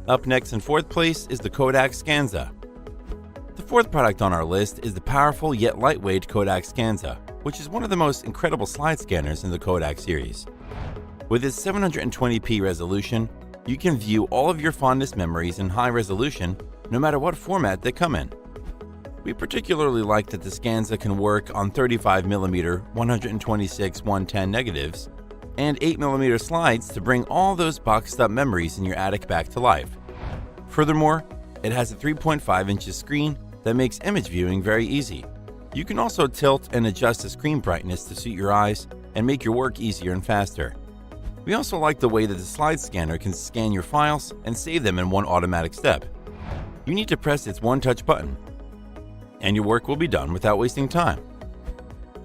Up next in fourth place is the Kodak Scanza. The fourth product on our list is the powerful yet lightweight Kodak Scanza, which is one of the most incredible slide scanners in the Kodak series. With its 720p resolution, you can view all of your fondest memories in high resolution, no matter what format they come in. We particularly like that the Scanza can work on 35mm 126-110 negatives and 8mm slides to bring all those boxed up memories in your attic back to life. Furthermore, it has a 3.5-inch screen that makes image viewing very easy. You can also tilt and adjust the screen brightness to suit your eyes and make your work easier and faster. We also like the way that the slide scanner can scan your files and save them in one automatic step. You need to press its one-touch button, and your work will be done without wasting time.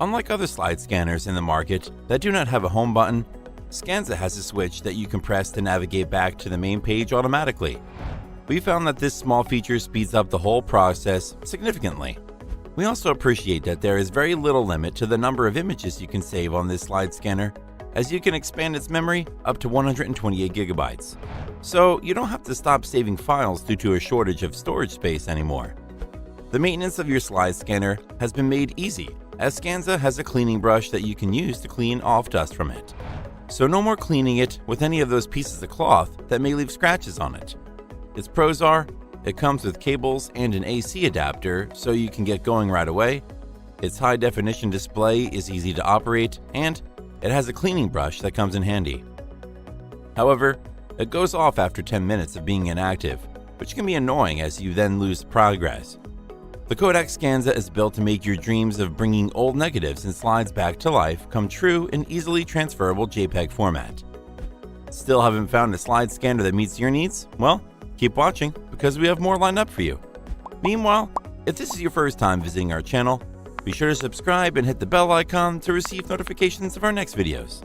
Unlike other slide scanners in the market that do not have a home button, Scanza has a switch that you can press to navigate back to the main page automatically. We found that this small feature speeds up the whole process significantly. We also appreciate that there is very little limit to the number of images you can save on this slide scanner, as you can expand its memory up to 128 gigabytes. So you don't have to stop saving files due to a shortage of storage space anymore. The maintenance of your slide scanner has been made easy, as Scanza has a cleaning brush that you can use to clean off dust from it. So no more cleaning it with any of those pieces of cloth that may leave scratches on it. Its pros are, it comes with cables and an AC adapter so you can get going right away, its high-definition display is easy to operate, and it has a cleaning brush that comes in handy. However, it goes off after 10 minutes of being inactive, which can be annoying as you then lose progress. The Kodak Scanza is built to make your dreams of bringing old negatives and slides back to life come true in easily transferable JPEG format. Still haven't found a slide scanner that meets your needs? Well, keep watching because we have more lined up for you. Meanwhile, if this is your first time visiting our channel, be sure to subscribe and hit the bell icon to receive notifications of our next videos.